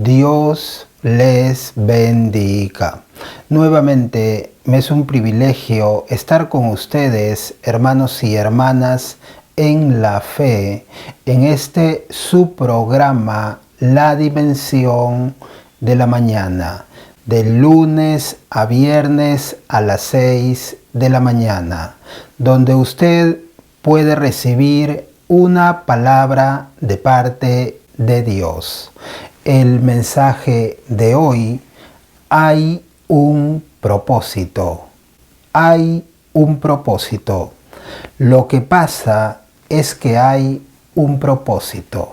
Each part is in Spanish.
Dios les bendiga. Nuevamente me es un privilegio estar con ustedes, hermanos y hermanas, en la fe, en este su programa, La Dimensión de la Mañana, de lunes a viernes a las 6 de la mañana, donde usted puede recibir una palabra de parte de Dios. El mensaje de hoy: hay un propósito. Hay un propósito. Lo que pasa es que hay un propósito.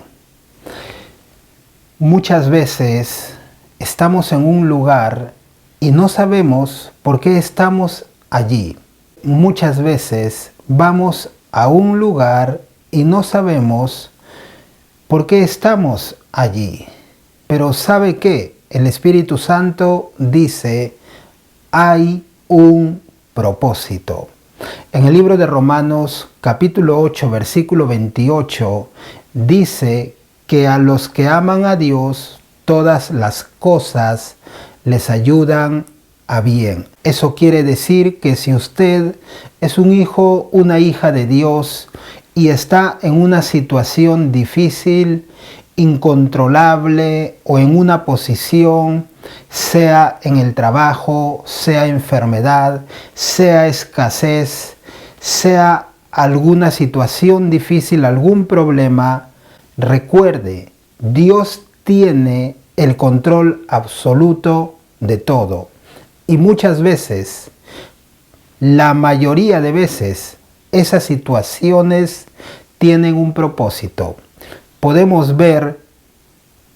Muchas veces estamos en un lugar y no sabemos por qué estamos allí. Muchas veces vamos a un lugar y no sabemos por qué estamos allí. Pero ¿sabe qué? El Espíritu Santo dice: hay un propósito. En el libro de Romanos, capítulo 8, versículo 28, dice que a los que aman a Dios, todas las cosas les ayudan a bien. Eso quiere decir que si usted es un hijo, una hija de Dios y está en una situación difícil, incontrolable o en una posición, sea en el trabajo, sea enfermedad, sea escasez, sea alguna situación difícil, algún problema, recuerde, Dios tiene el control absoluto de todo. Y muchas veces, la mayoría de veces, esas situaciones tienen un propósito. Podemos ver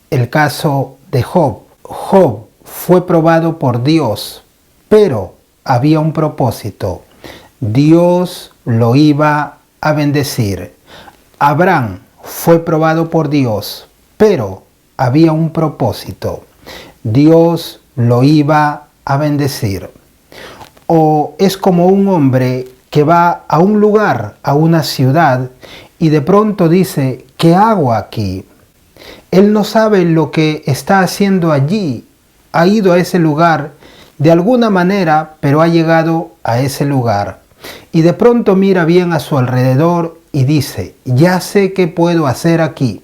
el caso de Job. Job fue probado por Dios, pero había un propósito. Dios lo iba a bendecir. Abraham fue probado por Dios, pero había un propósito. Dios lo iba a bendecir. O es como un hombre que va a un lugar, a una ciudad, y de pronto dice: ¿qué hago aquí? Él no sabe lo que está haciendo allí. Ha ido a ese lugar de alguna manera, pero ha llegado a ese lugar. Y de pronto mira bien a su alrededor y dice: ya sé qué puedo hacer aquí.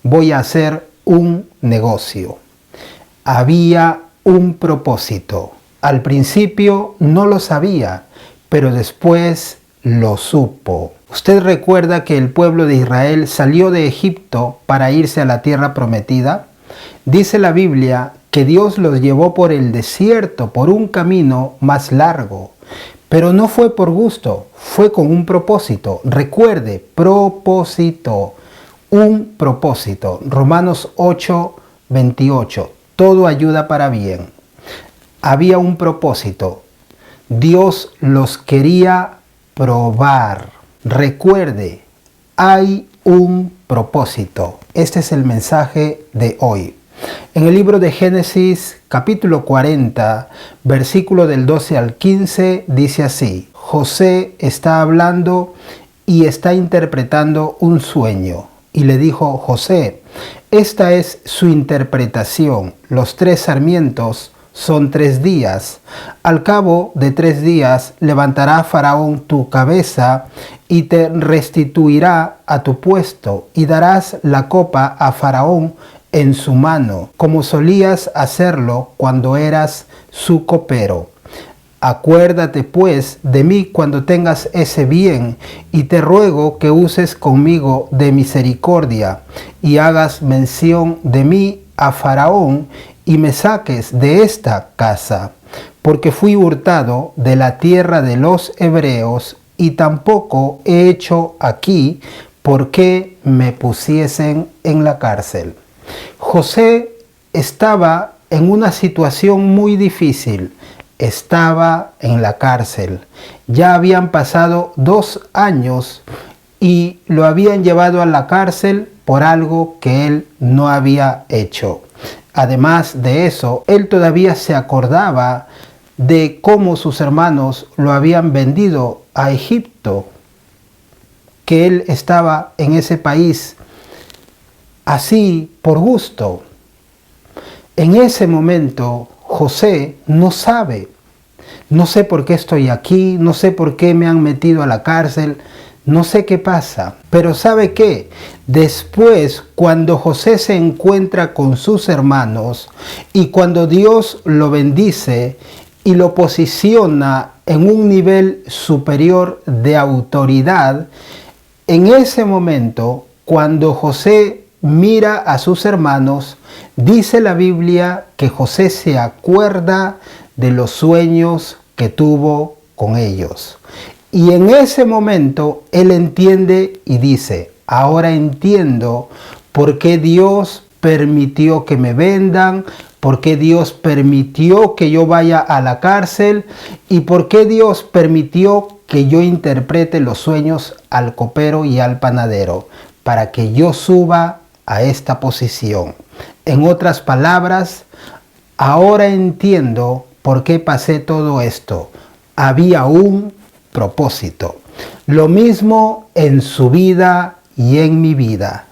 Voy a hacer un negocio. Había un propósito. Al principio no lo sabía, pero después lo supo. ¿Usted recuerda que el pueblo de Israel salió de Egipto para irse a la tierra prometida? Dice la Biblia que Dios los llevó por el desierto, por un camino más largo. Pero no fue por gusto, fue con un propósito. Recuerde, propósito, un propósito. Romanos 8, 28. Todo ayuda para bien. Había un propósito. Dios los quería probar. Recuerde, hay un propósito. Este es el mensaje de hoy. En el libro de Génesis, capítulo 40, versículo del 12 al 15, dice así: José está hablando y está interpretando un sueño. Y le dijo José: esta es su interpretación. Los 3 sarmientos son 3 días. Al cabo de 3 días levantará Faraón tu cabeza y te restituirá a tu puesto, y darás la copa a Faraón en su mano, como solías hacerlo cuando eras su copero. Acuérdate pues de mí cuando tengas ese bien, y te ruego que uses conmigo de misericordia, y hagas mención de mí a Faraón, y me saques de esta casa, porque fui hurtado de la tierra de los hebreos, y tampoco he hecho aquí porque me pusiesen en la cárcel. José estaba en una situación muy difícil. Estaba en la cárcel. Ya habían pasado 2 años y lo habían llevado a la cárcel por algo que él no había hecho. Además de eso, él todavía se acordaba de cómo sus hermanos lo habían vendido a Egipto, que él estaba en ese país así por gusto. En ese momento José no sabe. No sé por qué estoy aquí, no sé por qué me han metido a la cárcel, no sé qué pasa. Pero ¿sabe qué? Después, cuando José se encuentra con sus hermanos y cuando Dios lo bendice y lo posiciona en un nivel superior de autoridad, en ese momento, cuando José mira a sus hermanos, dice la Biblia que José se acuerda de los sueños que tuvo con ellos. Y en ese momento él entiende y dice, ahora entiendo por qué Dios permitió que me vendan, por qué Dios permitió que yo vaya a la cárcel y por qué Dios permitió que yo interprete los sueños al copero y al panadero, para que yo suba a esta posición. En otras palabras, ahora entiendo por qué pasé todo esto. Había un propósito. Lo mismo en su vida y en mi vida.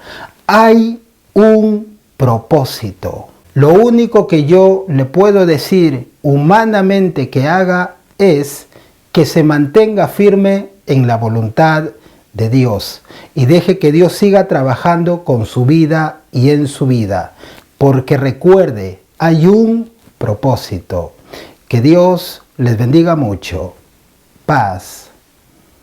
Hay un propósito. Lo único que yo le puedo decir humanamente que haga es que se mantenga firme en la voluntad de Dios y deje que Dios siga trabajando con su vida y en su vida. Porque recuerde, hay un propósito. Que Dios les bendiga mucho. Paz.